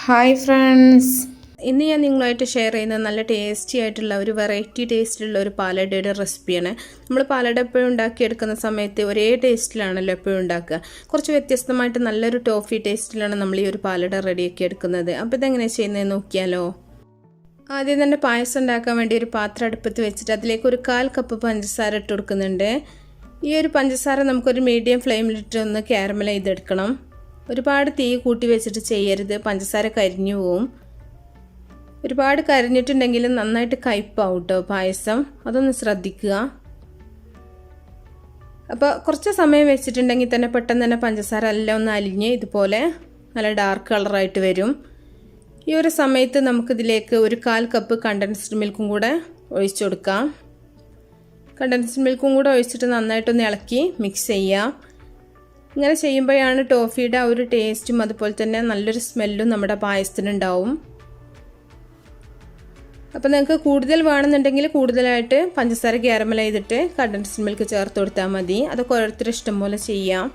Hi friends, ഇന്ന് ഞാൻ നിങ്ങളുമായിട്ട് ഷെയർ ചെയ്യുന്ന നല്ല ടേസ്റ്റി ആയിട്ടുള്ള ഒരു വെറൈറ്റി ടേസ്റ്റിലുള്ള ഒരു പാലടയുടെ റെസിപ്പിയാണ്. നമ്മൾ പാലട എപ്പോഴും ഉണ്ടാക്കിയെടുക്കുന്ന സമയത്ത് ഒരേ ടേസ്റ്റിലാണല്ലോ എപ്പോഴും ഉണ്ടാക്കുക. കുറച്ച് വ്യത്യസ്തമായിട്ട് നല്ലൊരു ടോഫി ടേസ്റ്റിലാണ് നമ്മൾ ഈ ഒരു പാലട റെഡിയാക്കി എടുക്കുന്നത്. അപ്പോൾ ഇതെങ്ങനെയാണ് ചെയ്യുന്നത് നോക്കിയാലോ. ആദ്യം തന്നെ പായസം ഉണ്ടാക്കാൻ വേണ്ടി ഒരു പാത്രം അടുപ്പത്ത് വെച്ചിട്ട് അതിലേക്ക് ഒരു 1/4 കപ്പ് പഞ്ചസാര ഇട്ട് കൊടുക്കുന്നുണ്ട്. ഈ ഒരു പഞ്ചസാര നമുക്കൊരു മീഡിയം ഫ്ലെയിമിലിട്ട് ഒന്ന് കാരമൽ ചെയ്തെടുക്കണം. ഒരുപാട് തീ കൂട്ടി വെച്ചിട്ട് ചെയ്യരുത്, പഞ്ചസാര കരിഞ്ഞു പോവും. ഒരുപാട് കരിഞ്ഞിട്ടുണ്ടെങ്കിൽ നന്നായിട്ട് കയ്പ്പാവും കേട്ടോ പായസം, അതൊന്ന് ശ്രദ്ധിക്കുക. അപ്പോൾ കുറച്ച് സമയം വെച്ചിട്ടുണ്ടെങ്കിൽ തന്നെ പെട്ടെന്ന് തന്നെ പഞ്ചസാര എല്ലാം ഒന്ന് അലിഞ്ഞ് ഇതുപോലെ നല്ല ഡാർക്ക് കളറായിട്ട് വരും. ഈ ഒരു സമയത്ത് നമുക്കിതിലേക്ക് ഒരു 1/4 കപ്പ് കണ്ടൻസ്ഡ് മിൽക്കും കൂടെ ഒഴിച്ചു കൊടുക്കാം. കണ്ടൻസ്ഡ് മിൽക്കും കൂടെ ഒഴിച്ചിട്ട് നന്നായിട്ടൊന്ന് ഇളക്കി മിക്സ് ചെയ്യാം. ഇങ്ങനെ ചെയ്യുമ്പോഴാണ് ടോഫിയുടെ ആ ഒരു ടേസ്റ്റും അതുപോലെ തന്നെ നല്ലൊരു സ്മെല്ലും നമ്മുടെ പായസത്തിനുണ്ടാവും. അപ്പോൾ നിങ്ങൾക്ക് കൂടുതൽ വേണമെന്നുണ്ടെങ്കിൽ കൂടുതലായിട്ട് പഞ്ചസാര കാരമൽ ചെയ്തിട്ട് കണ്ടൻസ്ഡ് മിൽക്ക് ചേർത്ത് കൊടുത്താൽ മതി. അതൊക്കെ ഓരോരുത്തരും ഇഷ്ടം പോലെ ചെയ്യാം.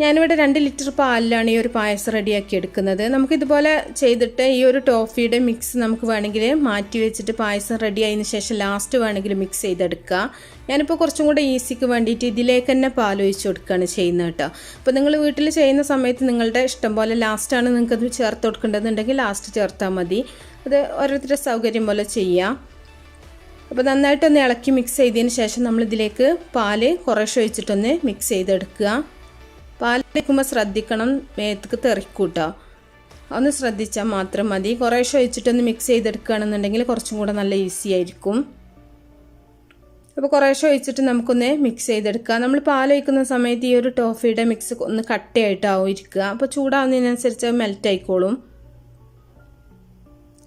ഞാനിവിടെ 2 ലിറ്റർ പാലിലാണ് ഈ ഒരു പായസം റെഡിയാക്കി എടുക്കുന്നത്. നമുക്കിതുപോലെ ചെയ്തിട്ട് ഈ ഒരു ടോഫിയുടെ മിക്സ് നമുക്ക് വേണമെങ്കിൽ മാറ്റി വെച്ചിട്ട് പായസം റെഡി ആയതിനു ശേഷം ലാസ്റ്റ് വേണമെങ്കിൽ മിക്സ് ചെയ്തെടുക്കുക. ഞാനിപ്പോൾ കുറച്ചും കൂടെ ഈസിക്ക് വേണ്ടിയിട്ട് ഇതിലേക്ക് തന്നെ പാൽ ഒഴിച്ച് കൊടുക്കുകയാണ് ചെയ്യുന്നത് കേട്ടോ. അപ്പോൾ നിങ്ങൾ വീട്ടിൽ ചെയ്യുന്ന സമയത്ത് നിങ്ങളുടെ ഇഷ്ടം പോലെ ലാസ്റ്റാണ് നിങ്ങൾക്കത് ചേർത്ത് കൊടുക്കേണ്ടതുണ്ടെങ്കിൽ ലാസ്റ്റ് ചേർത്താൽ മതി. അത് ഓരോരുത്തരുടെ സൗകര്യം പോലെ ചെയ്യാം. അപ്പോൾ നന്നായിട്ടൊന്ന് ഇളക്കി മിക്സ് ചെയ്തതിന് ശേഷം നമ്മളിതിലേക്ക് പാല് കുറേശ്ശെ ഒഴിച്ചിട്ടൊന്ന് മിക്സ് ചെയ്തെടുക്കുക. പാൽ വയ്ക്കുമ്പോൾ ശ്രദ്ധിക്കണം, മേത്തേക്ക് തെറിക്കൂട്ടോ, ഒന്ന് ശ്രദ്ധിച്ചാൽ മാത്രം മതി. കുറേശ്ശെ ഒഴിച്ചിട്ടൊന്ന് മിക്സ് ചെയ്തെടുക്കുകയാണെന്നുണ്ടെങ്കിൽ കുറച്ചും കൂടെ നല്ല ഈസി ആയിരിക്കും. അപ്പോൾ കുറേശ്ശെ ഒഴിച്ചിട്ട് നമുക്കൊന്ന് മിക്സ് ചെയ്തെടുക്കുക. നമ്മൾ പാൽ ഒഴിക്കുന്ന സമയത്ത് ഈ ഒരു ടോഫിയുടെ മിക്സ് ഒന്ന് കട്ടയായിട്ടാവും ഇരിക്കുക. അപ്പോൾ ചൂടാവുന്നതിനനുസരിച്ച് മെൽറ്റ് ആയിക്കോളും.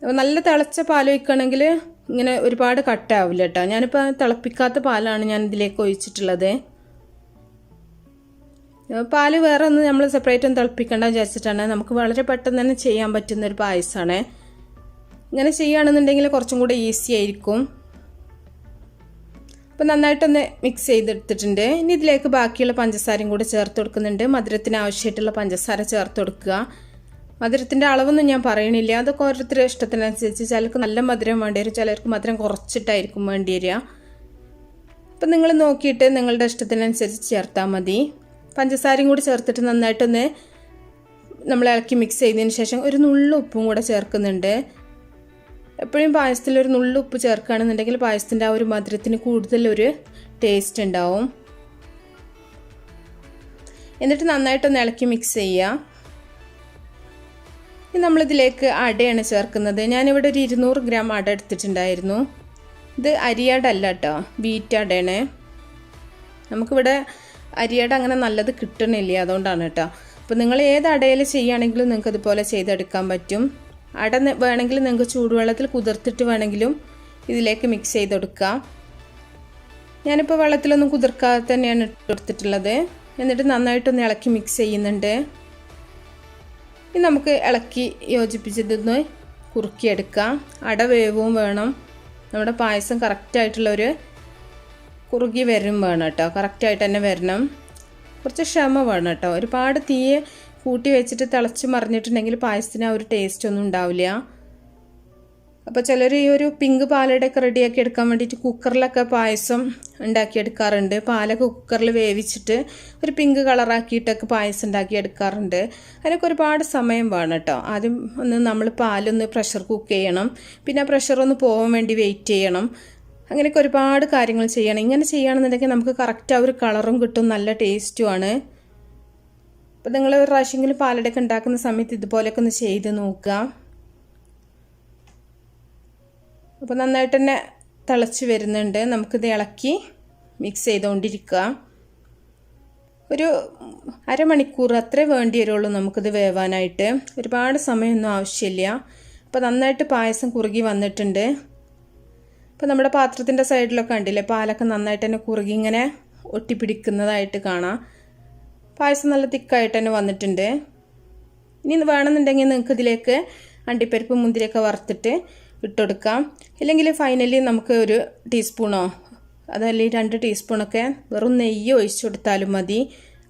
അപ്പോൾ നല്ല തിളച്ച പാൽ ഒഴിക്കുകയാണെങ്കിൽ ഇങ്ങനെ ഒരുപാട് കട്ടയാവില്ല കേട്ടോ. ഞാനിപ്പോൾ തിളപ്പിക്കാത്ത പാലാണ് ഞാൻ ഇതിലേക്ക് ഒഴിച്ചിട്ടുള്ളത്. പാല് വേറെ ഒന്ന് നമ്മൾ സെപ്പറേറ്റ് ഒന്ന് തിളപ്പിക്കേണ്ട വിചാരിച്ചിട്ടാണ്. നമുക്ക് വളരെ പെട്ടെന്ന് തന്നെ ചെയ്യാൻ പറ്റുന്ന ഒരു പായസമാണ്. ഇങ്ങനെ ചെയ്യുകയാണെന്നുണ്ടെങ്കിൽ കുറച്ചും കൂടെ ഈസി ആയിരിക്കും. അപ്പോൾ നന്നായിട്ടൊന്ന് മിക്സ് ചെയ്തെടുത്തിട്ടുണ്ട്. ഇനി ഇതിലേക്ക് ബാക്കിയുള്ള പഞ്ചസാരയും കൂടെ ചേർത്ത് കൊടുക്കുന്നുണ്ട്. മധുരത്തിന് ആവശ്യമായിട്ടുള്ള പഞ്ചസാര ചേർത്ത് കൊടുക്കുക. മധുരത്തിൻ്റെ അളവൊന്നും ഞാൻ പറയണില്ല, അതൊക്കെ ഓരോരുത്തരുടെ ഇഷ്ടത്തിനനുസരിച്ച്. ചിലർക്ക് നല്ല മധുരം വേണ്ടി വരും, ചിലർക്ക് മധുരം കുറച്ചിട്ടായിരിക്കും വേണ്ടി വരിക. അപ്പം നിങ്ങൾ നോക്കിയിട്ട് നിങ്ങളുടെ ഇഷ്ടത്തിനനുസരിച്ച് ചേർത്താൽ മതി. പഞ്ചസാരയും കൂടി ചേർത്തിട്ട് നന്നായിട്ടൊന്ന് നമ്മൾ ഇളക്കി മിക്സ് ചെയ്തതിന് ശേഷം ഒരു നുള്ളു ഉപ്പും കൂടെ ചേർക്കുന്നുണ്ട്. എപ്പോഴും പായസത്തിൽ ഒരു നുള്ളു ഉപ്പ് ചേർക്കുകയാണെന്നുണ്ടെങ്കിൽ പായസത്തിൻ്റെ ആ ഒരു മധുരത്തിന് കൂടുതലൊരു ടേസ്റ്റ് ഉണ്ടാവും. എന്നിട്ട് നന്നായിട്ടൊന്ന് ഇളക്കി മിക്സ് ചെയ്യുക. ഇനി നമ്മളിതിലേക്ക് അടയാണ് ചേർക്കുന്നത്. ഞാനിവിടെ ഒരു 200 ഗ്രാം അട എടുത്തിട്ടുണ്ടായിരുന്നു. ഇത് അരിയട അല്ല കേട്ടോ, വീറ്റ് അടയാണ്. നമുക്കിവിടെ അരിയട അങ്ങനെ നല്ലത് കിട്ടണില്ല, അതുകൊണ്ടാണ് കേട്ടോ. അപ്പോൾ നിങ്ങൾ ഏത് അടയിൽ ചെയ്യുകയാണെങ്കിലും നിങ്ങൾക്ക് ഇതുപോലെ ചെയ്തെടുക്കാൻ പറ്റും. അട വേണമെങ്കിൽ നിങ്ങൾക്ക് ചൂടുവെള്ളത്തിൽ കുതിർത്തിട്ട് വേണമെങ്കിലും ഇതിലേക്ക് മിക്സ് ചെയ്തെടുക്കാം. ഞാനിപ്പോൾ വെള്ളത്തിലൊന്നും കുതിർക്കാതെ തന്നെയാണ് ഇട്ട് കൊടുത്തിട്ടുള്ളത്. എന്നിട്ട് നന്നായിട്ടൊന്ന് ഇളക്കി മിക്സ് ചെയ്യുന്നുണ്ട്. ഇനി നമുക്ക് ഇളക്കി യോജിപ്പിച്ചതൊന്ന് കുറുക്കിയെടുക്കാം. അട വേവും വേണം, നമ്മുടെ പായസം കറക്റ്റായിട്ടുള്ളൊരു കുറുകി വരും വേണം കേട്ടോ, കറക്റ്റായിട്ട് തന്നെ വരണം. കുറച്ച് ക്ഷമ വേണം കേട്ടോ. ഒരുപാട് തീയെ കൂട്ടി വെച്ചിട്ട് തിളച്ച് മറിഞ്ഞിട്ടുണ്ടെങ്കിൽ പായസത്തിന് ആ ഒരു ടേസ്റ്റ് ഒന്നും ഉണ്ടാവില്ല. അപ്പോൾ ചിലർ ഈ ഒരു പിങ്ക് പാലടയൊക്കെ റെഡിയാക്കി എടുക്കാൻ വേണ്ടിയിട്ട് കുക്കറിലൊക്കെ പായസം ഉണ്ടാക്കിയെടുക്കാറുണ്ട്. പാലൊക്കെ കുക്കറിൽ വേവിച്ചിട്ട് ഒരു പിങ്ക് കളറാക്കിയിട്ടൊക്കെ പായസം ഉണ്ടാക്കിയെടുക്കാറുണ്ട്. അതിനൊക്കെ ഒരുപാട് സമയം വേണം കേട്ടോ. ആദ്യം ഒന്ന് നമ്മൾ പാലൊന്ന് പ്രഷർ കുക്ക് ചെയ്യണം, പിന്നെ പ്രഷർ ഒന്ന് പോകാൻ വേണ്ടി വെയിറ്റ് ചെയ്യണം. അങ്ങനെയൊക്കെ ഒരുപാട് കാര്യങ്ങൾ ചെയ്യണം. ഇങ്ങനെ ചെയ്യുകയാണെന്നുണ്ടെങ്കിൽ നമുക്ക് കറക്റ്റ് ആ ഒരു കളറും കിട്ടും, നല്ല ടേസ്റ്റുമാണ്. അപ്പോൾ നിങ്ങൾ ഒരു പ്രാവശ്യമെങ്കിലും പാലടയൊക്കെ ഉണ്ടാക്കുന്ന സമയത്ത് ഇതുപോലെയൊക്കെ ഒന്ന് ചെയ്ത് നോക്കുക. അപ്പോൾ നന്നായിട്ട് തന്നെ തിളച്ച് വരുന്നുണ്ട്. നമുക്കിത് ഇളക്കി മിക്സ് ചെയ്തുകൊണ്ടിരിക്കുക. ഒരു അരമണിക്കൂർ അത്രേ വേണ്ടി വരുള്ളൂ നമുക്കിത് വേവാനായിട്ട്. ഒരുപാട് സമയമൊന്നും ആവശ്യമില്ല. അപ്പോൾ നന്നായിട്ട് പായസം കുറുകി വന്നിട്ടുണ്ട്. അപ്പോൾ നമ്മുടെ പാത്രത്തിൻ്റെ സൈഡിലൊക്കെ കണ്ടില്ലേ, പാലൊക്കെ നന്നായിട്ട് തന്നെ കുറുകി ഇങ്ങനെ ഒട്ടിപ്പിടിക്കുന്നതായിട്ട് കാണാം. പായസം നല്ല തിക്കായിട്ട് തന്നെ വന്നിട്ടുണ്ട്. ഇനി വേണമെന്നുണ്ടെങ്കിൽ നിങ്ങൾക്ക് ഇതിലേക്ക് അണ്ടിപ്പരിപ്പ് മുന്തിരിയൊക്കെ വറുത്തിട്ട് ഇട്ടുകൊടുക്കാം. ഇല്ലെങ്കിൽ ഫൈനലി നമുക്ക് ഒരു ടീസ്പൂണോ അതല്ലെങ്കിൽ 2 ടീസ്പൂണൊക്കെ വെറും നെയ്യ് ഒഴിച്ചു കൊടുത്താലും മതി.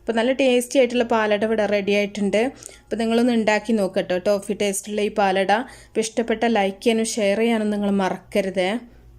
അപ്പോൾ നല്ല ടേസ്റ്റി ആയിട്ടുള്ള പാലട ഇവിടെ റെഡി ആയിട്ടുണ്ട്. അപ്പോൾ നിങ്ങളൊന്ന് ഉണ്ടാക്കി നോക്കട്ടോ ടോഫി ടേസ്റ്റുള്ള ഈ പാലട. അപ്പോൾ ഇഷ്ടപ്പെട്ട ലൈക്ക് ചെയ്യാനും ഷെയർ ചെയ്യാനും നിങ്ങൾ മറക്കരുത്.